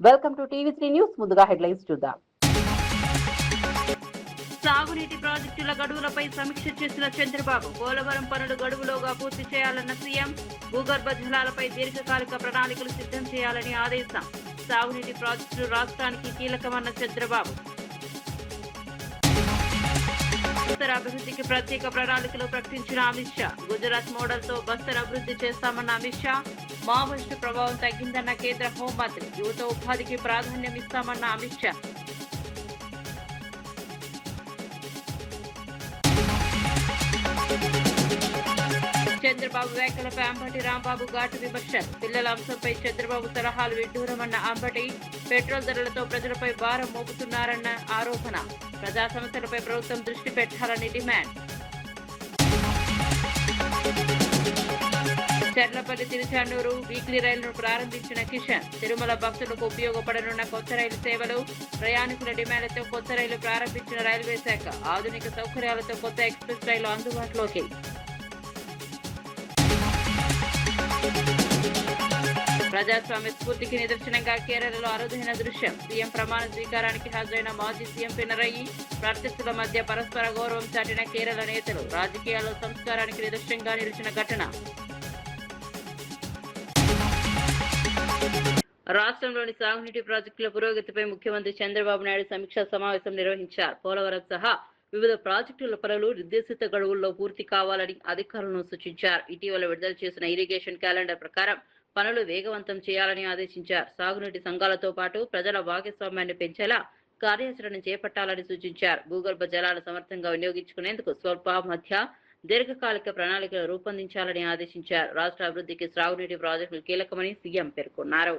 Welcome to TV three news. ముందుగా headlines చూద్దాం. సాగునీటి ప్రాజెక్టుల గడువులపై సమీక్ష చేసిన చంద్రబాబు. పోలవరం పనులు గడువులోగా పూర్తి చేయాలన్న సీఎం. భూగర్భ జలాలపై దీర్ఘకాలిక ప్రణాళికలు సిద్ధం చేయాలని ఆదేశం. సాగునీటి ప్రాజెక్టులు రాష్ట్రానికి కీలకమన్న చంద్రబాబు. బస్తర్ అభివృద్ధికి ప్రత్యేక ప్రణాళికలు ప్రకటించిన అమిత్ షా. గుజరాత్ మోడల్ తో బస్తర్ అభివృద్ధి చేస్తామన్న అమిత్ షా. మావోయిస్టు ప్రభావం తగ్గిందన్న కేంద్ర హోంమంత్రి. యువత ఉపాధికి ప్రాధాన్యం ఇస్తామన్న అమిత్ షా. చంద్రబాబు వ్యాఖ్యలపై అంబటి రాంబాబు ఘాటు విమర్శలు. పిల్లల అంశంపై చంద్రబాబు సలహాలు విడ్డూరమన్న అంబటి. పెట్రోల్ ధరలతో ప్రజలపై భారం మోపుతున్నారన్న ఆరోపణ. ప్రజా సమస్యలపై ప్రభుత్వం దృష్టి పెట్టాలని డిమాండ్. చర్లపల్లి తిరుచానూరు వీక్లీ రైలును ప్రారంభించిన కిషన్. తిరుమల భక్తులకు ఉపయోగపడనున్న కొత్త రైలు సేవలు. ప్రయాణికుల డిమాండ్లతో కొత్త రైలు ప్రారంభించిన రైల్వే శాఖ. ఆధునిక సౌకర్యాలతో కొత్త ఎక్స్ప్రెస్ రైలు అందుబాటులోకి. ప్రజాస్వామ్య స్ఫూర్తికి నిదర్శనంగా కేరళలో అరుదైన దృశ్యం. సీఎం ప్రమాణ స్వీకారానికి హాజరైన మాజీ సీఎం పినరయి. ప్రత్యర్థుల మధ్య పరస్పర గౌరవం చాటిన కేరళ నేతలు. రాజకీయాల్లో సంస్కారానికి నిదర్శనంగా నిలిచిన ఘటన. రాష్ట్రంలోని సాగునీటి ప్రాజెక్టుల పురోగతిపై ముఖ్యమంత్రి చంద్రబాబు నాయుడు సమీక్షా సమావేశం నిర్వహించారు. పోలవరం సహా వివిధ ప్రాజెక్టుల పనులు నిర్దేశిత గడువుల్లో పూర్తి కావాలని అధికారులను సూచించారు. ఇటీవల విడుదల చేసిన ఇరిగేషన్ క్యాలెండర్ ప్రకారం పనులు వేగవంతం చేయాలని ఆదేశించారు. సాగునీటి సంఘాలతో పాటు ప్రజల భాగస్వామ్యాన్ని పెంచేలా కార్యాచరణ చేపట్టాలని సూచించారు. భూగర్భ జలాలు సమర్థంగా వినియోగించుకునేందుకు స్వల్ప మధ్య దీర్ఘకాలిక ప్రణాళికలు రూపొందించాలని ఆదేశించారు. రాష్ట్ర అభివృద్ధికి సాగునీటి ప్రాజెక్టులు కీలకమని సీఎం పేర్కొన్నారు.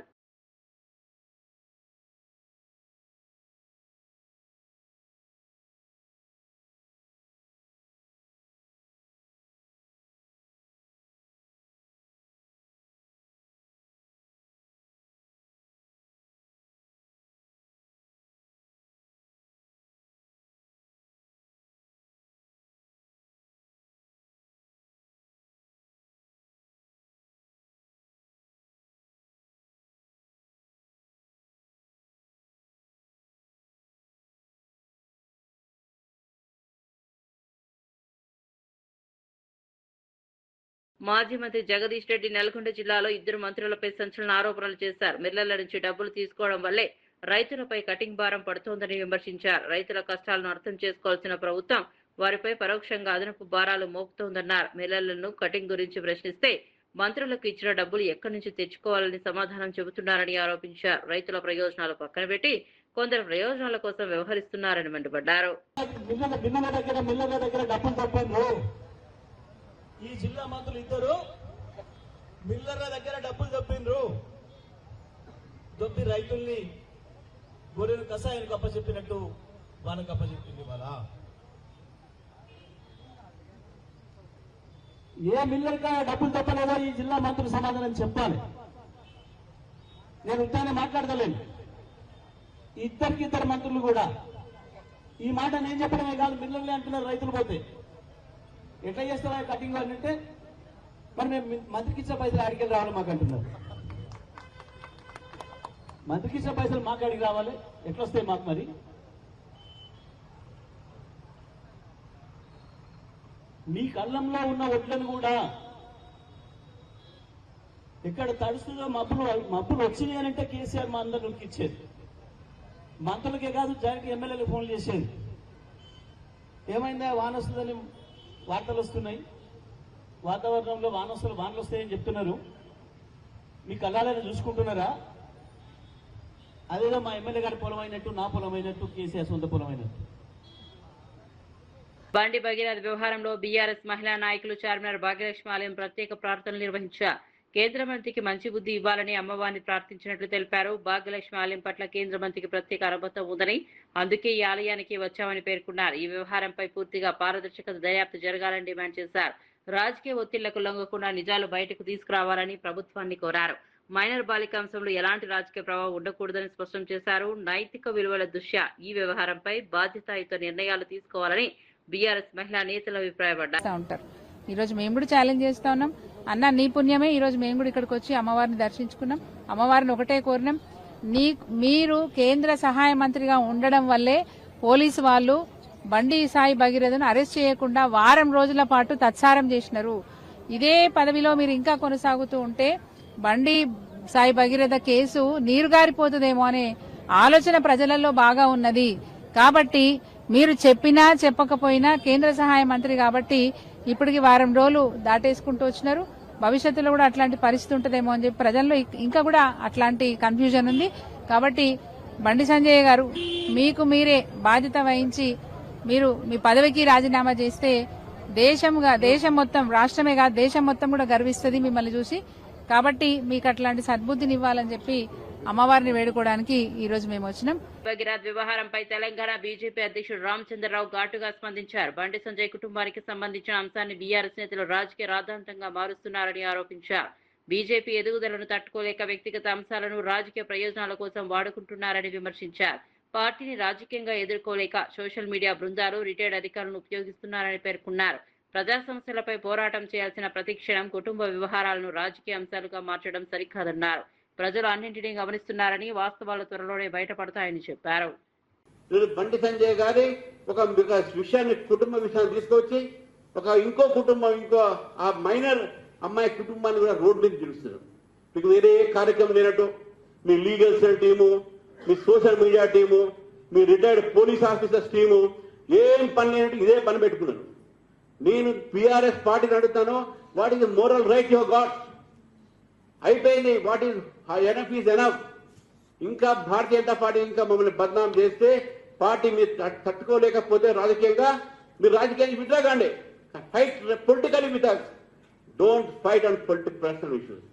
మాజీ మంత్రి జగదీష్ రెడ్డి నల్గొండ జిల్లాలో ఇద్దరు మంత్రులపై సంచలన ఆరోపణలు చేశారు. మిల్లర్ల నుంచి డబ్బులు తీసుకోవడం వల్లే రైతులపై కటింగ్ భారం పడుతోందని విమర్శించారు. రైతుల కష్టాలను అర్థం చేసుకోవాల్సిన ప్రభుత్వం వారిపై పరోక్షంగా అదనపు భారాలు మోపుతోందన్నారు. మిల్లర్లను కటింగ్ గురించి ప్రశ్నిస్తే మంత్రులకు ఇచ్చిన డబ్బులు ఎక్కడి నుంచి తెచ్చుకోవాలని సమాధానం చెబుతున్నారని ఆరోపించారు. రైతుల ప్రయోజనాలు పక్కన పెట్టి కొందరు ప్రయోజనాల కోసం వ్యవహరిస్తున్నారని మండిపడ్డారు. ఈ జిల్లా మంత్రులు ఇద్దరు మిల్లర్ల దగ్గర డబ్బులు దొబ్బి రైతుల్ని గొర్రెలు కషాయానికి అప్పచెప్పినట్టు వాళ్ళకి అప్పచెప్పింది. వాళ్ళ ఏ మిల్లర్గా డబ్బులు తప్పలేదో ఈ జిల్లా మంత్రులు సమాధానం చెప్పాలి. నేను ఇంతానే మాట్లాడతలేను. ఇద్దరు మంత్రులు కూడా ఈ మాట నేను చెప్పడమే కాదు, మిల్లర్లే అంటున్నారు. రైతులు పోతే ఎట్లా చేస్తావా కటింగ్ అంటే మరి మేము మంత్రికి ఇచ్చే పైసలు ఆడికి రావాలి మాకు అంటున్నారు. మంత్రికి ఇచ్చే పైసలు మాకు ఆడికి రావాలి, ఎట్లా వస్తాయి మాకు? మరి మీ కళ్ళంలో ఉన్న ఒడ్లను కూడా ఎక్కడ తడుస్తుందో మబ్బులు వచ్చినాయి అంటే కేసీఆర్ మా అందరికి ఇచ్చేది. మంత్రులకే కాదు, జాయింట్ ఎమ్మెల్యేలకు ఫోన్లు చేసేది. ఏమైందా వాన వస్తుందని వార్తలు వస్తున్నాయి. వాతావరణంలో వానలు వస్తాయని చెప్తున్నారు. మీ కళ్ళాలను చూసుకుంటున్నారా? అదేదో మా ఎమ్మెల్యే గారి పొలం అయినట్టు, నా పొలం అయినట్టు, కేసీఆర్ సొంత పొలం అయినట్టు. బండి భగీరథ వ్యవహారంలో బీఆర్ఎస్ మహిళా నాయకులు చార్మినార్ భాగ్యలక్ష్మి ఆలయం ప్రత్యేక ప్రార్థనలు నిర్వహించారు. కేంద్ర మంత్రికి మంచి బుద్ధి ఇవ్వాలని అమ్మవారిని ప్రార్థించినట్లు తెలిపారు. భాగ్యలక్ష్మి ఆలయం పట్ల కేంద్ర మంత్రికి ప్రత్యేక అనుబంధం ఉందని, అందుకే ఈ ఆలయానికి వచ్చామని పేర్కొన్నారు. ఈ వ్యవహారంపై పూర్తిగా పారదర్శకత దర్యాప్తు జరగాలని డిమాండ్ చేశారు. రాజకీయ ఒత్తిళ్లకు లొంగకుండా నిజాలు బయటకు తీసుకురావాలని ప్రభుత్వాన్ని కోరారు. మైనర్ బాలిక అంశంలో ఎలాంటి రాజకీయ ప్రభావం ఉండకూడదని స్పష్టం చేశారు. నైతిక విలువల దృష్ట్యా ఈ వ్యవహారంపై బాధ్యతాయుత నిర్ణయాలు తీసుకోవాలని బీఆర్ఎస్ మహిళా నేతలు అభిప్రాయపడ్డారు. ఈ రోజు మేము కూడా ఛాలెంజ్ చేస్తా ఉన్నాం. అన్న నీ పుణ్యమే ఈ రోజు మేము కూడా ఇక్కడికి వచ్చి అమ్మవారిని దర్శించుకున్నాం. అమ్మవారిని ఒకటే కోరినాం, మీరు కేంద్ర సహాయ మంత్రిగా ఉండడం వల్లే పోలీసు వాళ్ళు బండి సాయి భగీరథను అరెస్ట్ చేయకుండా వారం రోజుల పాటు తత్సారం చేసినారు. ఇదే పదవిలో మీరు ఇంకా కొనసాగుతూ ఉంటే బండి సాయి భగీరథ కేసు నీరుగారిపోతుందేమో అనే ఆలోచన ప్రజలలో బాగా ఉన్నది. కాబట్టి మీరు చెప్పినా చెప్పకపోయినా కేంద్ర సహాయ మంత్రి కాబట్టి ఇప్పటికి వారం రోజులు దాటేసుకుంటూ వచ్చినారు. భవిష్యత్తులో కూడా అట్లాంటి పరిస్థితి ఉంటుందేమో అని చెప్పి ప్రజల్లో ఇంకా కూడా అట్లాంటి కన్ఫ్యూజన్ ఉంది. కాబట్టి బండి సంజయ్ గారు మీకు మీరే బాధ్యత వహించి మీరు మీ పదవికి రాజీనామా చేస్తే దేశం మొత్తం, రాష్ట్రమే కాదు దేశం మొత్తం కూడా గర్విస్తుంది మిమ్మల్ని చూసి. కాబట్టి మీకు అట్లాంటి సద్బుద్ధిని ఇవ్వాలని చెప్పి అమ్మవారిని వేడుకోవడానికి ఈ రోజు మేము వచ్చినాం. భగీరథ్ వ్యవహారంపై తెలంగాణ బీజేపీ అధ్యక్షుడు రామచంద్రరావు ఘాటుగా స్పందించారు. బండి సంజయ్ కుటుంబానికి సంబంధించిన అంశాన్ని బీఆర్ఎస్ నేతలు రాజకీయ రాద్ధాంతంగా మారుస్తున్నారని ఆరోపించారు. బీజేపీ ఎదుగుదలను తట్టుకోలేక వ్యక్తిగత అంశాలను రాజకీయ ప్రయోజనాల కోసం వాడుకుంటున్నారని విమర్శించారు. పార్టీని రాజకీయంగా ఎదుర్కోలేక సోషల్ మీడియా బృందాలు రిటైర్డ్ అధికారులను ఉపయోగిస్తున్నారని పేర్కొన్నారు. ప్రజా సమస్యలపై పోరాటం చేయాల్సిన ప్రతి క్షణం కుటుంబ వ్యవహారాలను రాజకీయ అంశాలుగా మార్చడం సరికాదన్నారు. ప్రజలు అన్నింటినీ గమనిస్తున్నారని, వాస్తవాలు త్వరలోనే బయటపడతాయని చెప్పారు. బండి సంజయ్ గారి ఒక విషయాన్ని, కుటుంబ విషయాన్ని తీసుకొచ్చి ఇంకో కుటుంబం, ఆ మైనర్ అమ్మాయి కుటుంబాన్ని కూడా రోడ్డు మీద చూస్తున్నారు. మీకు వేరే కార్యక్రమం లేనట్టు మీ లీగల్ సెల్ టీము, మీ సోషల్ మీడియా టీము, మీ రిటైర్డ్ పోలీస్ ఆఫీసర్స్ టీము ఏం పని లేనట్టు ఇదే పని పెట్టుకున్నారు. నేను బీఆర్ఎస్ పార్టీని అడుగుతాను, what is the moral right your got? అయిపోయింది. What is enough is enough. ఇంకా భారతీయ జనతా పార్టీ ఇంకా మమ్మల్ని బద్నాం చేస్తే, పార్టీ మీరు తట్టుకోలేకపోతే రాజకీయంగా మీరు రాజకీయాన్ని విత్డ్రా కాండి. Fight politically with us. Don't fight on personal issues.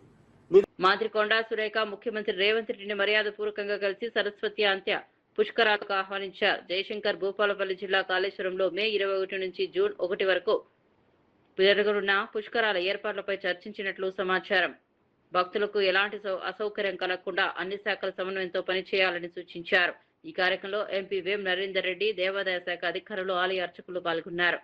మంత్రి కొండా సురేఖ ముఖ్యమంత్రి రేవంత్ రెడ్డిని మర్యాదపూర్వకంగా కలిసి సరస్వతి అంత్య పుష్కరాలకు ఆహ్వానించారు. జయశంకర్ భూపాలపల్లి జిల్లా కాళేశ్వరంలో మే 21 నుంచి జూన్ 1 వరకు జరగనున్న పుష్కరాల ఏర్పాట్లపై చర్చించినట్లు సమాచారం. భక్తులకు ఎలాంటి అసౌకర్యం కలగకుండా అన్ని శాఖల సమన్వయంతో పనిచేయాలని సూచించారు. ఈ కార్యక్రమంలో ఎంపీ వేం నరేందర్ రెడ్డి, దేవాదాయ శాఖ అధికారులు, ఆలయ అర్చకులు పాల్గొన్నారు.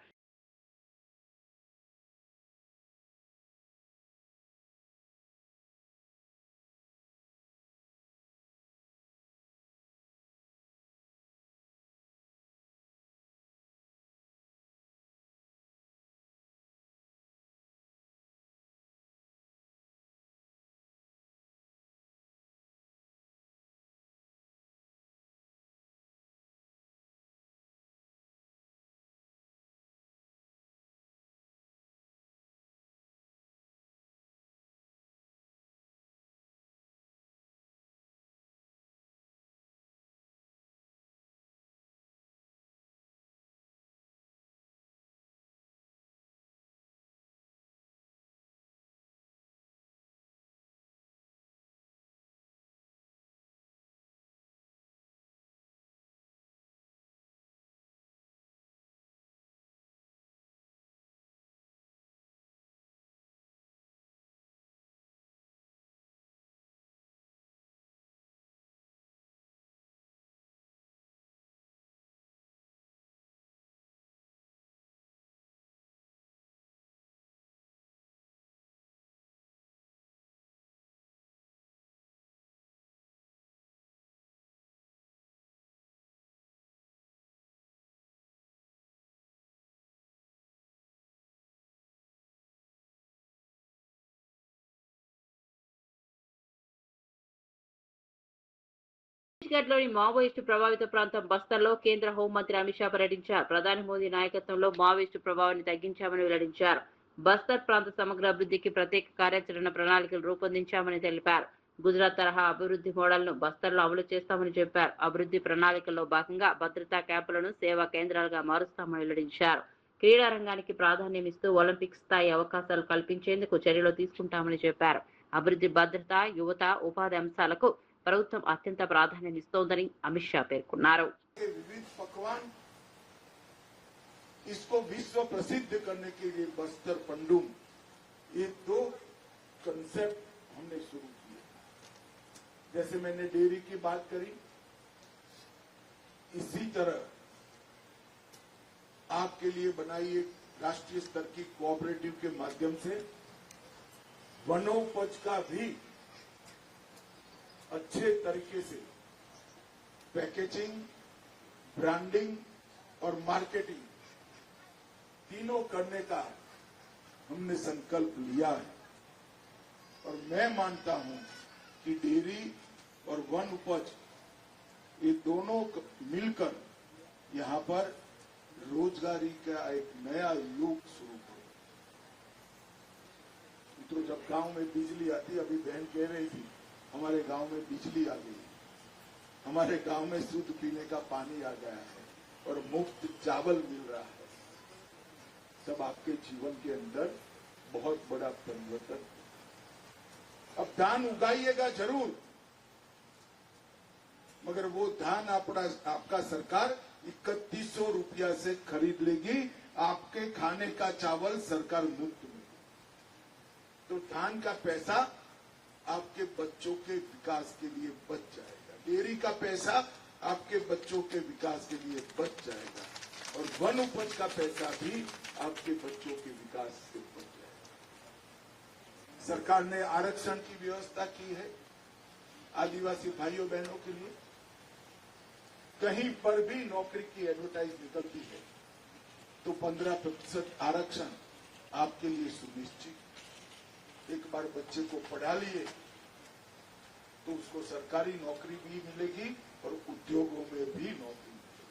ఛత్తీస్గఢ్లోని మావోయిస్టు ప్రభావిత ప్రాంతం బస్తర్లో కేంద్ర హోంమంత్రి అమిత్ షా పర్యటించారు. ప్రధాని మోదీ నాయకత్వంలో మావోయిస్టు ప్రభావాన్ని తగ్గించామని వెల్లడించారు. బస్తర్ ప్రాంత సమగ్ర అభివృద్ధికి ప్రత్యేక కార్యాచరణ ప్రణాళికలు రూపొందించామని తెలిపారు. గుజరాత్ తరహా అభివృద్ధి మోడల్ను బస్తర్లో అమలు చేస్తామని చెప్పారు. అభివృద్ధి ప్రణాళికల్లో భాగంగా భద్రతా క్యాంపులను సేవా కేంద్రాలుగా మారుస్తామని వెల్లడించారు. క్రీడా రంగానికి ప్రాధాన్యం ఇస్తూ ఒలింపిక్ స్థాయి అవకాశాలు కల్పించేందుకు చర్యలు తీసుకుంటామని చెప్పారు. అభివృద్ధి, భద్రత, యువత, ఉపాధి అంశాలకు ప్రభుత్వం అత్యంత ప్రాధాన్యం ఇస్తోందని అమిత్ షా పేర్కొన్నారు. इसको विश्व प्रसिद्ध करने के लिए बस्तर पंडुम, ये दो कंसेप्ट हमने शुरू किए. जैसे मैंने डेयरी की बात करी, इसी तरह आपके लिए बनाई एक राष्ट्रीय स्तर की कोऑपरेटिव के माध्यम से वनोपज का भी अच्छे तरीके से पैकेजिंग, ब्रांडिंग और मार्केटिंग तीनों करने का हमने संकल्प लिया है। और मैं मानता हूं कि डेयरी और वन उपज ये दोनों मिलकर यहां पर रोजगारी का एक नया युग शुरू करें। तो जब गांव में बिजली आती, अभी बहन कह रही थी हमारे गांव में बिजली आ गई, हमारे गांव में शुद्ध पीने का पानी आ गया है और मुफ्त चावल मिल रहा है, सब आपके जीवन के अंदर बहुत बड़ा परिवर्तन। अब धान उगाइएगा जरूर, मगर वो धान आपका सरकार 3100 रुपया से खरीद लेगी, आपके खाने का चावल सरकार मुफ्त में। तो धान का पैसा आपके बच्चों के विकास के लिए बच जाएगा, डेयरी का पैसा आपके बच्चों के विकास के लिए बच जाएगा, और वन उपज का पैसा भी आपके बच्चों के विकास से बच जाएगा। सरकार ने आरक्षण की व्यवस्था की है आदिवासी भाइयों बहनों के लिए। कहीं पर भी नौकरी की एडवर्टाइज निकलती है तो 15% आरक्षण आपके लिए सुनिश्चित। एक बार बच्चे को पढ़ा लिए तो उसको सरकारी नौकरी भी मिलेगी और उद्योगों में भी नौकरी मिलेगी।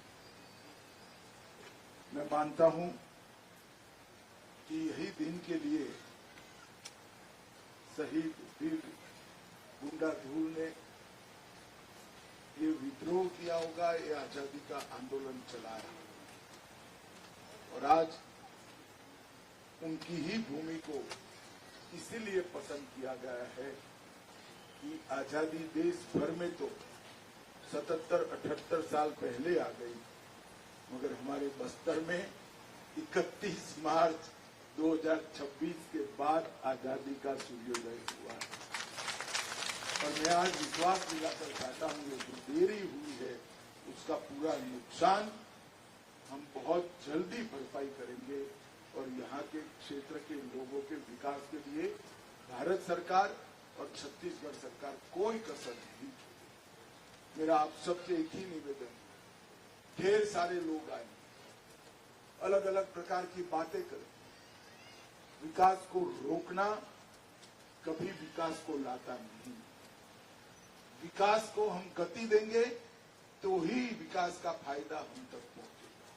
मैं मानता हूं कि यही दिन के लिए शहीद वीर गुंडा धूल ने ये विद्रोह किया होगा, ये आजादी का आंदोलन चलाया, और आज उनकी ही भूमि को इसीलिए पसंद किया गया है कि आजादी देश भर में तो 77-78 साल पहले आ गई, मगर हमारे बस्तर में 31 मार्च 2026 के बाद आजादी का सूर्योदय हुआ है। और मैं आज विश्वास दिलाकर चाहता हूं कि जो देरी हुई है उसका पूरा नुकसान हम बहुत जल्दी भरपाई करेंगे, और यहाँ के क्षेत्र के लोगों के विकास के लिए भारत सरकार और छत्तीसगढ़ सरकार कोई कसर नहीं छोड़ेगी। मेरा आप सबसे एक ही निवेदन, ढेर सारे लोग आए, अलग अलग प्रकार की बातें करें, विकास को रोकना कभी विकास को लाता नहीं। विकास को हम गति देंगे तो ही विकास का फायदा हम तक पहुंचेगा।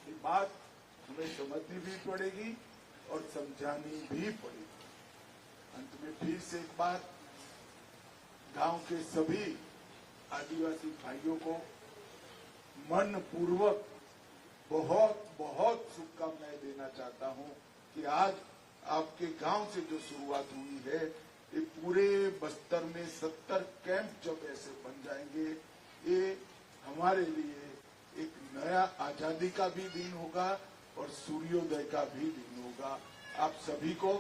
ये बात हमें समझनी भी पड़ेगी और समझानी भी पड़ेगी। अंत में फिर से एक बार गांव के सभी आदिवासी भाइयों को मन पूर्वक बहुत बहुत शुभकामनाएं देना चाहता हूं कि आज आपके गांव से जो शुरुआत हुई है, ये पूरे बस्तर में 70 कैंप जब ऐसे बन जाएंगे, ये हमारे लिए एक नया आजादी का भी दिन होगा और सूर्योदय का भी दिन होगा। आप सभी को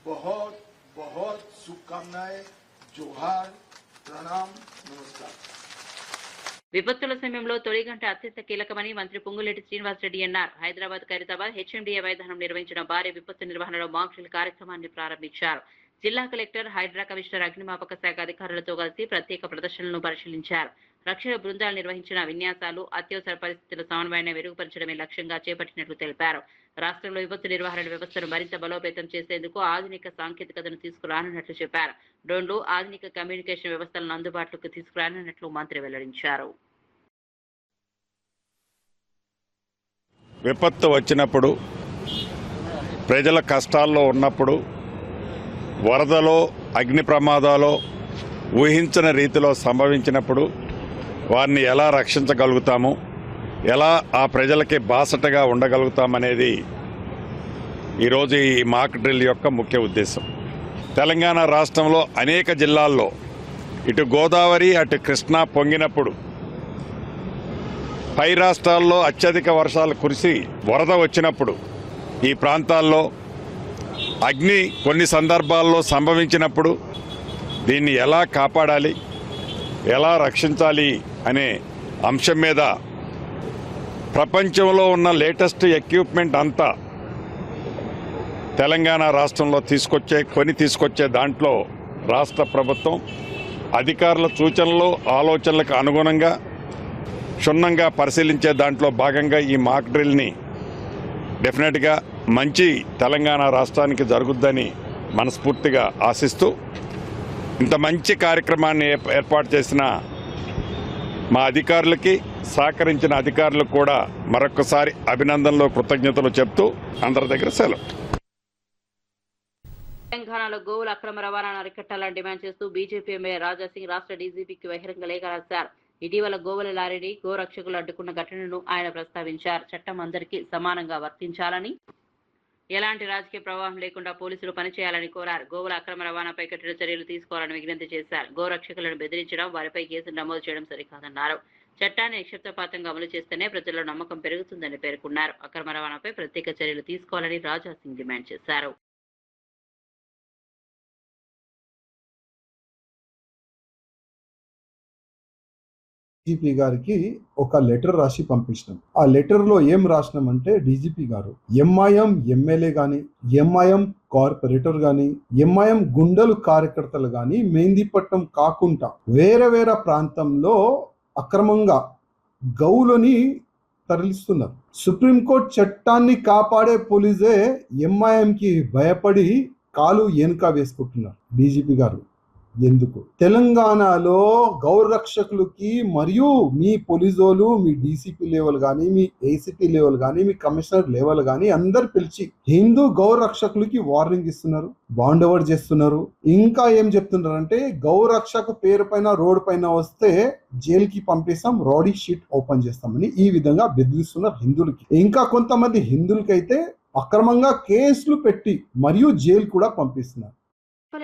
बहुत बहुत शुभकामनाएं, जोहार, प्रणाम, नमस्कार। విపత్తుల సమయంలో తొలి గంట అత్యంత కీలకమని మంత్రి పొంగులేటి శ్రీనివాసరెడ్డి అన్నారు. హైదరాబాద్ ఖైరతాబాద్ హెచ్ఎండిఏ మైదానం నిర్వహించిన భారీ విపత్తు నిర్వహణలో మాక్ డ్రిల్ కార్యక్రమాన్ని ప్రారంభించారు. జిల్లా కలెక్టర్, హైడ్రా కమిషనర్, అగ్నిమాపక శాఖ అధికారులతో కలిసి ప్రత్యేక ప్రదర్శనలను పరిశీలించారు. రక్షణ బృందాలు నిర్వహించిన విన్యాసాలు అత్యవసర పరిస్థితుల సమన్వయాన్ని మెరుగుపరచడమే లక్ష్యంగా చేపట్టినట్లు తెలిపారు. రాష్ట్రంలో విపత్తు నిర్వహణ వ్యవస్థను మరింత బలోపేతం చేసేందుకు ఆధునిక సాంకేతికతను తీసుకురానున్నట్లు చెప్పారు. డ్రోన్లు, ఆధునిక కమ్యూనికేషన్ వ్యవస్థలను అందుబాటులోకి తీసుకురానున్నట్లు మంత్రి వెల్లడించారు. విపత్తు వచ్చినప్పుడు, ప్రజల కష్టాల్లో ఉన్నప్పుడు, వరదలో, అగ్ని ప్రమాదాలో ఊహించని రీతిలో సంభవించినప్పుడు వారిని ఎలా రక్షించగలుగుతాము, ఎలా ఆ ప్రజలకి బాసటగా ఉండగలుగుతామనేది ఈరోజు ఈ మాక్ డ్రిల్ యొక్క ముఖ్య ఉద్దేశం. తెలంగాణ రాష్ట్రంలో అనేక జిల్లాల్లో ఇటు గోదావరి అటు కృష్ణా పొంగినప్పుడు, పై రాష్ట్రాల్లో అత్యధిక వర్షాలు కురిసి వరద వచ్చినప్పుడు, ఈ ప్రాంతాల్లో అగ్ని కొన్ని సందర్భాల్లో సంభవించినప్పుడు దీన్ని ఎలా కాపాడాలి, ఎలా రక్షించాలి అనే అంశం మీద ప్రపంచంలో ఉన్న లేటెస్ట్ ఎక్విప్మెంట్ అంతా తెలంగాణ రాష్ట్రంలో తీసుకొచ్చే దాంట్లో రాష్ట్ర ప్రభుత్వం అధికారుల సూచనలు ఆలోచనలకు అనుగుణంగా క్షుణ్ణంగా పరిశీలించే దాంట్లో భాగంగా ఈ మాక్ డ్రిల్ని డెఫినెట్గా మంచి తెలంగాణ రాష్ట్రానికి జరుగుద్దని మనస్ఫూర్తిగా ఆశిస్తూ ఇంత మంచి కార్యక్రమాన్ని ఏర్పాటు చేసిన మా అధికారులకి సహకరించిన అధికారులకు కూడా మరొకసారి అభినందనలు కృతజ్ఞతలు చెప్తూ అందరి దగ్గర సెలవు. తెలంగాణలో గోవుల అక్రమ రవాణాను అరికట్టాలని డిమాండ్ చేస్తూ బీజేపీ ఎమ్మెల్యే రాజాసింగ్ రాష్ట్ర డీజీపీకి బహిరంగ లేఖ రాశారు. ఇటీవల గోవుల లారీని గోరక్షకులు అడ్డుకున్న ఘటనను ఆయన ప్రస్తావించారు. చట్టం అందరికీ సమానంగా వర్తించాలని, ఎలాంటి రాజకీయ ప్రవాహం లేకుండా పోలీసులు పనిచేయాలని కోరారు. గోవుల అక్రమ రవాణాపై కఠిన చర్యలు తీసుకోవాలని విజ్ఞప్తి చేశారు. గోరక్షకులను బెదిరించడం, వారిపై కేసులు నమోదు చేయడం సరికాదన్నారు. చట్టాన్ని నిక్షిప్తపాతంగా అమలు చేస్తేనే ప్రజల్లో నమ్మకం పెరుగుతుందని పేర్కొన్నారు. అక్రమ రవాణాపై ప్రత్యేక చర్యలు తీసుకోవాలని రాజాసింగ్ డిమాండ్ చేశారు. డీజీపీ గారికి ఒక లెటర్ రాసి పంపించినాం. ఆ లెటర్ లో ఏం రాసినామంటే, డీజీపీ గారు ఎంఐఎం ఎమ్మెల్యే గాని, ఎంఐఎం కార్పొరేటర్ గాని, ఎంఐఎం గుండెలు కార్యకర్తలు గాని మెహందీపట్నం కాకుండా వేరే ప్రాంతంలో అక్రమంగా గౌలని తరలిస్తున్నారు. సుప్రీంకోర్టు చట్టాన్ని కాపాడే పోలీసే ఎంఐఎం కి భయపడి కాలు వెనుక వేసుకుంటున్నారు. డీజీపీ గారు ఎందుకు తెలంగాణలో గౌరక్షకులకి మరియు మీ పోలీసోలు, మీ డీసీపీ లెవెల్ కానీ, మీ ఏసీపీ లెవెల్ కానీ, మీ కమిషనర్ లెవెల్ కానీ అందరు పిలిచి హిందూ గౌరక్షకులకి వార్నింగ్ ఇస్తున్నారు, బాండ్ ఓవర్ చేస్తున్నారు. ఇంకా ఏం చెప్తున్నారంటే, గౌరక్షక పేరు పైన రోడ్డు పైన వస్తే జైలుకి పంపిస్తాం, రౌడీ షీట్ ఓపెన్ చేస్తామని ఈ విధంగా బెదిరిస్తున్నారు హిందువులకి. ఇంకా కొంతమంది హిందువులకైతే అక్రమంగా కేసులు పెట్టి మరియు జైలు కూడా పంపిస్తున్నారు.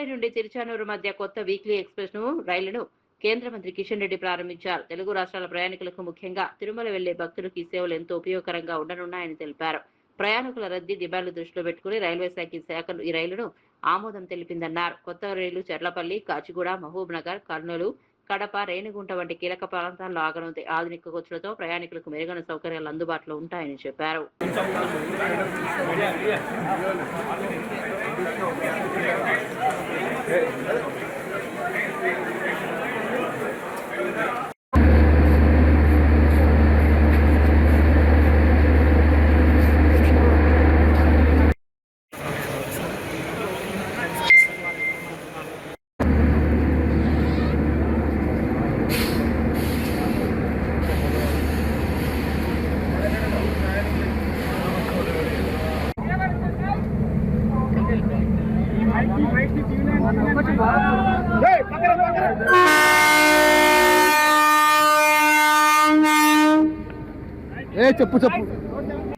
నుండి తిరుచానూరు మధ్య కొత్త వీక్లీ ఎక్స్ప్రెస్ రైలును కేంద్ర మంత్రి కిషన్ రెడ్డి ప్రారంభించారు. తెలుగు రాష్ట్రాల ప్రయాణికులకు, ముఖ్యంగా తిరుమల వెళ్లే భక్తులకు ఈ సేవలు ఎంతో ఉపయోగకరంగా ఉండనున్నాయని తెలిపారు. ప్రయాణికుల రద్దీ డిమాండ్లు దృష్టిలో పెట్టుకుని రైల్వే శాఖ ఈ రైలును ఆమోదం తెలిపిందన్నారు. కొత్త రైలు చర్లపల్లి, కాచిగూడ, మహబూబ్ నగర్, కర్నూలు, కడప, రేణిగుంట వంటి కీలక ప్రాంతాల్లో ఆగనుంది. ఆధునిక కోచ్లతో ప్రయాణికులకు మెరుగైన సౌకర్యాలు అందుబాటులో ఉంటాయని చెప్పారు.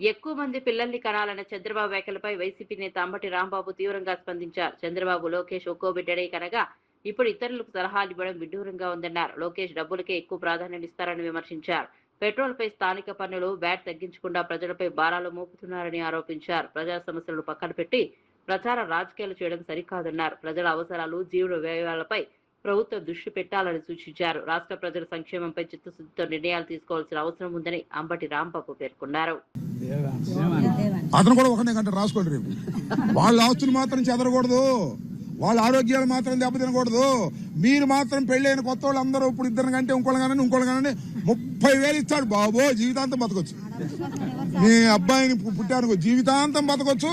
ఎక్కువ మంది పిల్లల్ని కనాలన్న చంద్రబాబు వ్యాఖ్యలపై వైసీపీ నేత అంబటి రాంబాబు తీవ్రంగా స్పందించారు. చంద్రబాబు, లోకేష్ ఒక్కో బిడ్డడే కనగా ఇప్పుడు ఇతరులకు సలహాలు ఇవ్వడం విడ్డూరంగా ఉందన్నారు. లోకేష్ డబ్బులకే ఎక్కువ ప్రాధాన్యం ఇస్తారని విమర్శించారు. పెట్రోల్ పై స్థానిక పన్నులు, వ్యాట్ తగ్గించకుండా ప్రజలపై భారాలు మోపుతున్నారని ఆరోపించారు. ప్రజా సమస్యలను పక్కన పెట్టి ప్రచార రాజకీయాలు చేయడం సరికాదన్నారు. ప్రజల అవసరాలు, జీవన వ్యయాలపై ప్రభుత్వం దృష్టి పెట్టాలని సూచించారు. రాష్ట్ర ప్రజల సంక్షేమంపై చిత్తశుద్ధితో నిర్ణయాలు తీసుకోవాల్సిన అవసరం ఉందని అంబటి రాంబాబు పేర్కొన్నారు. అతను కూడా ఒకనే గంట రాసుకోండి. రేపు వాళ్ళ ఆస్తులు మాత్రం చెదరకూడదు, వాళ్ళ ఆరోగ్యాలు మాత్రం దెబ్బతినకూడదు. మీరు మాత్రం పెళ్ళైన కొత్త వాళ్ళు అందరూ ఇప్పుడు ఇద్దరు కంటే ఇంకోళ్ళు కానీ 30,000 ఇస్తాడు బాబో, జీవితాంతం బతకొచ్చు. మీ అబ్బాయిని పుట్టారు జీవితాంతం బతకొచ్చు,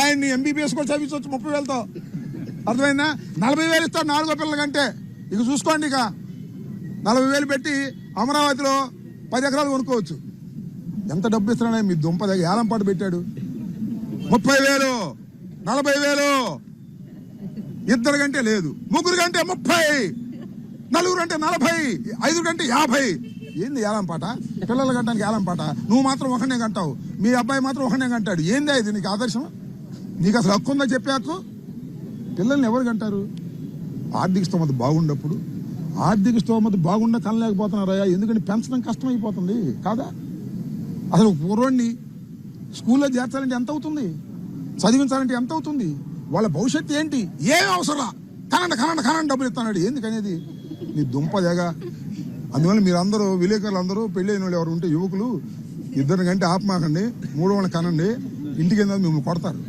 ఆయన్ని ఎంబీబీఎస్ కూడా చదివించవచ్చు 30,000తో. అర్థమైందా? 40,000 ఇస్తాడు 4గో పిల్లల కంటే. ఇక చూసుకోండి, ఇక 40,000 పెట్టి అమరావతిలో 10 ఎకరాలు కొనుక్కోవచ్చు. ఎంత డబ్బు ఇస్తున్నాడే మీ దుంప దగ్గర ఏలంపాటు పెట్టాడు. 30,000, 40,000, ఇద్దరు కంటే లేదు, ముగ్గురు కంటే 30, నలుగురు అంటే 40, 5 కంటే 50. ఏంది ఏలంపాట? పిల్లలు కంటానికి ఏలంపాట? నువ్వు మాత్రం ఒకనే కంటావు, మీ అబ్బాయి మాత్రం ఒకనే కంటాడు. ఏంది ఇది నీకు ఆదర్శం? నీకు అసలు హక్కు ఉందా చెప్పే హక్కు? పిల్లల్ని ఎవరు కంటారు? ఆర్థిక స్తోమత బాగుండప్పుడు. ఆర్థిక స్తోమత బాగుండా కనలేకపోతున్నారయ్యా, ఎందుకంటే పెంచడం కష్టమైపోతుంది కాదా? అసలు పూర్వాన్ని స్కూల్లో చేర్చాలంటే ఎంత అవుతుంది? చదివించాలంటే ఎంత అవుతుంది? వాళ్ళ భవిష్యత్తు ఏంటి? ఏం అవసరం? కనండి డబ్బులు ఇస్తాడు. ఎందుకనేది నీ దుంపదేగా. అందువల్ల మీరందరూ విలేకరులు అందరూ పెళ్ళైన వాళ్ళు ఎవరు ఉంటే యువకులు, ఇద్దరు కంటే ఆపమాకండి, 3 వాళ్ళని కనండి. ఇంటికి మిమ్మల్ని కొడతారు.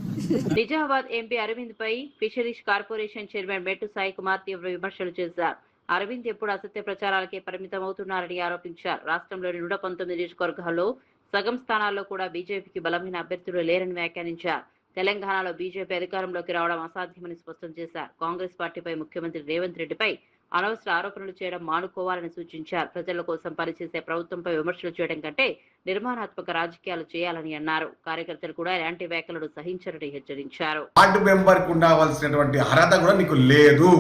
నిజామాబాద్ ఎంపీ అరవింద్ పై ఫిషరీస్ కార్పొరేషన్ చైర్మన్ మెట్టు సాయి కుమార్ తీవ్ర విమర్శలు చేశారు. అరవింద్ ఎప్పుడు అసత్య ప్రచారాలకే పరిమితం అవుతున్నారని ఆరోపించారు. రాష్ట్రంలోని 119 నియోజకవర్గాల్లో సగం స్థానాల్లో కూడా బీజేపీకి బలమైన అభ్యర్థులు లేరని వ్యాఖ్యానించారు. తెలంగాణలో బీజేపీ అధికారంలోకి రావడం అసాధ్యమని స్పష్టం చేశారు. కాంగ్రెస్ పార్టీపై ముఖ్యమంత్రి రేవంత్ రెడ్డిపై అనవసర ఆరోపణలు చేయడం మానుకోవాలని సూచించారు. ప్రజల కోసం పనిచేసే ప్రభుత్వంపై విమర్శలు చేయడం కంటే నిర్మాణాత్మక రాజకీయాలు చేయాలని అన్నారు. కార్యకర్తలు కూడా ఎలాంటి వ్యాఖ్యలను సహించరని హెచ్చరించారు. వార్డు మెంబర్ కు ఉండవలసినటువంటి అర్హత కూడా నీకు లేదు.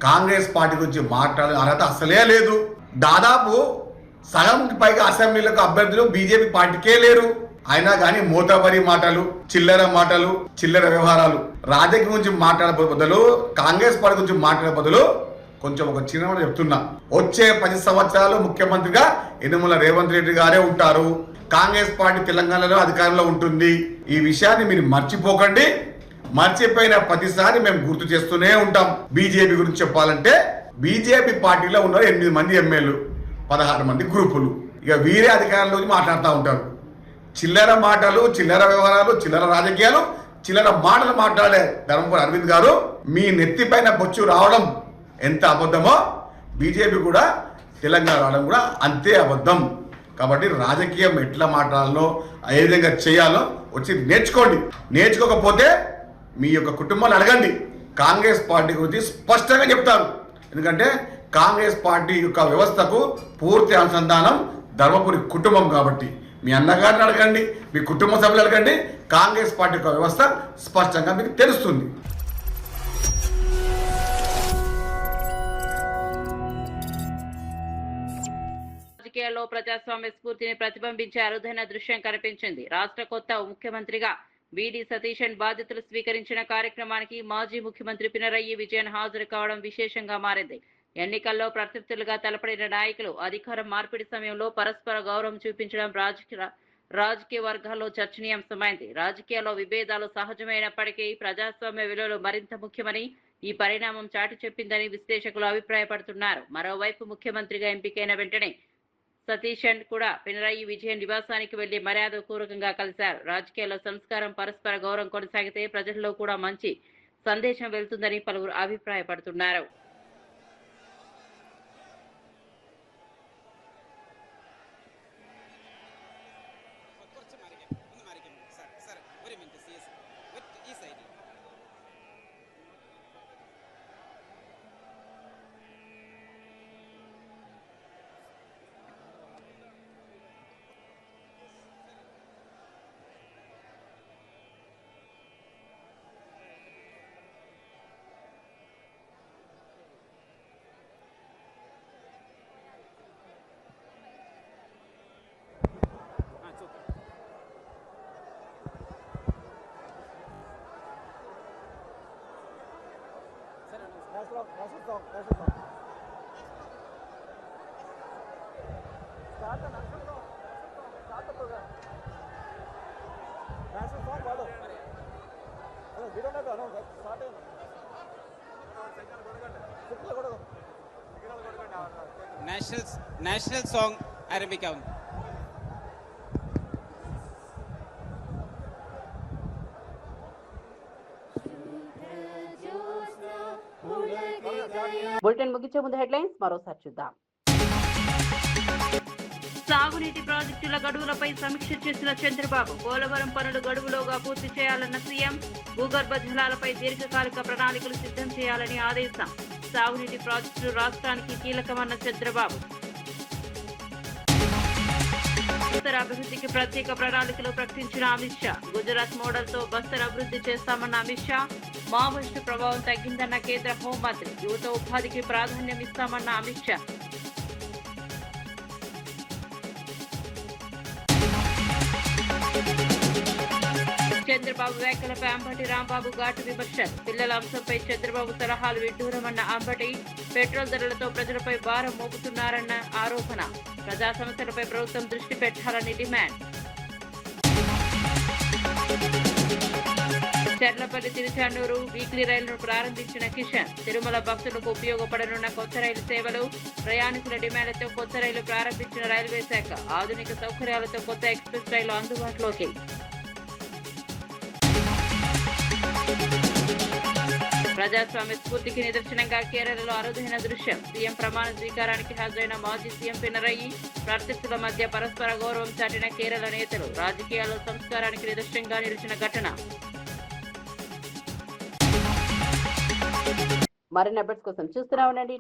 కాంగ్రెస్ పార్టీ గురించి మాట్లాడే అర్హత అసలే లేదు. దాదాపు సగంకి పైగా అసెంబ్లీలకు అభ్యర్థులు బీజేపీ పార్టీకే లేరు. అయినా కానీ మోతాబరి మాటలు, చిల్లర వ్యవహారాలు, రాజకీయం గురించి మాట్లాడే బదులు కాంగ్రెస్ పార్టీ గురించి మాట్లాడే బదులు కొంచెం ఒక చిన్న చెప్తున్నా, వచ్చే 10 సంవత్సరాలు ముఖ్యమంత్రిగా యనుమల రేవంత్ రెడ్డి గారే ఉంటారు. కాంగ్రెస్ పార్టీ తెలంగాణలో అధికారంలో ఉంటుంది. ఈ విషయాన్ని మీరు మర్చిపోకండి. మర్చిపోయిన ప్రతిసారి మేము గుర్తు చేస్తూనే ఉంటాం. బీజేపీ గురించి చెప్పాలంటే బీజేపీ పార్టీలో ఉన్న 8 మంది ఎమ్మెల్యేలు, 16 మంది గ్రూపులు, ఇక వీరే అధికారంలో మాట్లాడుతూ ఉంటారు. చిల్లర మాటలు, చిల్లర వ్యవహారాలు, చిల్లర రాజకీయాలు, చిల్లర మాటలు మాట్లాడే ధర్మపురి అరవింద్ గారు మీ నెత్తిపైన బొచ్చు రావడం ఎంత అబద్ధమో బీజేపీ కూడా తెలంగాణ రావడం కూడా అంతే అబద్ధం. కాబట్టి రాజకీయం ఎట్లా మాట్లాడాలో, ఏ విధంగా చేయాలో వచ్చి నేర్చుకోండి. నేర్చుకోకపోతే మీ యొక్క కుటుంబాన్ని అడగండి. కాంగ్రెస్ పార్టీ గురించి స్పష్టంగా చెప్తారు. ఎందుకంటే కాంగ్రెస్ పార్టీ యొక్క వ్యవస్థకు పూర్తి అనుసంధానం ధర్మపురి కుటుంబం. కాబట్టి మీ అన్నగారిని అడగండి, మీ కుటుంబ సభ్యులు అడగండి. కాంగ్రెస్ పార్టీ యొక్క వ్యవస్థ స్పష్టంగా మీకు తెలుస్తుంది. రాజకీయాల్లో ప్రజాస్వామ్య స్ఫూర్తిని ప్రతిబింబించే అరుదైన దృశ్యం కనిపించింది. రాష్ట్ర కొత్త ముఖ్యమంత్రిగా బీడీ సతీశన్ బాధ్యతలు స్వీకరించిన కార్యక్రమానికి మాజీ ముఖ్యమంత్రి పినరయి విజయన్ హాజరు కావడం విశేషంగా మారింది. ఎన్నికల్లో ప్రత్యర్థులుగా తలపడిన నాయకులు అధికారం మార్పిడి సమయంలో పరస్పర గౌరవం చూపించడం రాజకీయ వర్గాల్లో చర్చనీయాంశమైంది. రాజకీయాల్లో విభేదాలు సహజమైనప్పటికీ ప్రజాస్వామ్య విలువలు మరింత ముఖ్యమని ఈ పరిణామం చాటి చెప్పిందని విశ్లేషకులు అభిప్రాయపడుతున్నారు. మరోవైపు ముఖ్యమంత్రిగా ఎంపికైన వెంటనే సతీశన్ కూడా పినరయి విజయన్ నివాసానికి వెళ్లి మర్యాదపూర్వకంగా కలిశారు. రాజకీయాల్లో సంస్కారం, పరస్పర గౌరవం కొనసాగితే ప్రజల్లో కూడా మంచి సందేశం వెళ్తుందని పలువురు అభిప్రాయపడుతున్నారు. నేషనల్ సాంగ్ అరబికా ఉంది. బులెటిన్ ముగించే ముందు హెడ్లైన్స్ మరోసారి చూద్దాం. సాగునీటి ప్రాజెక్టుల గడువులపై సమీక్ష చేసిన చంద్రబాబు, పోలవరం పనులు గడువులోగా పూర్తి చేయాలన్న సీఎం, భూగర్భ జలాలపై దీర్ఘకాలిక ప్రణాళికలు సిద్ధం చేయాలని ఆదేశం. సాగునీటి ప్రాజెక్టులు రాష్ట్రానికి కీలకమన్న చంద్రబాబు. బస్తర్ అభివృద్ధికి ప్రత్యేక ప్రణాళికలు ప్రకటించిన అమిత్ షా, గుజరాత్ మోడల్ తో బస్తర్ అభివృద్ధి చేస్తామన్న అమిత్ షా. మావోయిస్టు ప్రభావం తగ్గిందన్న కేంద్ర హోంమంత్రి, యువత ఉపాధికి ప్రాధాన్యం ఇస్తామన్న అమిత్ షా. చంద్రబాబు వ్యాఖ్యలపై అంబటి రాంబాబు ఘాటు విమర్శలు, పిల్లల అంశంపై చంద్రబాబు సలహాలు విడ్డూరమన్న అంబటి, పెట్రోల్ ధరలతో ప్రజలపై భారం మోపుతున్నారన్న ఆరోపణ, ప్రజా సమస్యలపై ప్రభుత్వం దృష్టి పెట్టాలని డిమాండ్. చెర్లపల్లి తిరుచానూరు వీక్లీ రైలును ప్రారంభించిన కిషన్, తిరుమల భక్తులకు ఉపయోగపడనున్న కొత్త రైలు సేవలు, ప్రయాణికుల డిమాండ్లతో కొత్త రైలు ప్రారంభించిన రైల్వే శాఖ, ఆధునిక సౌకర్యాలతో కొత్త ఎక్స్ప్రెస్ రైలు అందుబాటులోకి. ప్రజాస్వామ్య స్ఫూర్తికి నిదర్శనంగా కేరళలో అరుదైన దృశ్యం. సీఎం ప్రమాణ స్వీకారానికి హాజరైన మాజీ సీఎం పినరయి, ప్రత్యర్థుల మధ్య పరస్పర గౌరవం చాటిన కేరళ నేతలు. రాజకీయాల్లో సంస్కారానికి నిదర్శనంగా నిలిచిన ఘటన. మరిన్ని అప్డేట్స్ కోసం చూస్తూనే ఉండండి.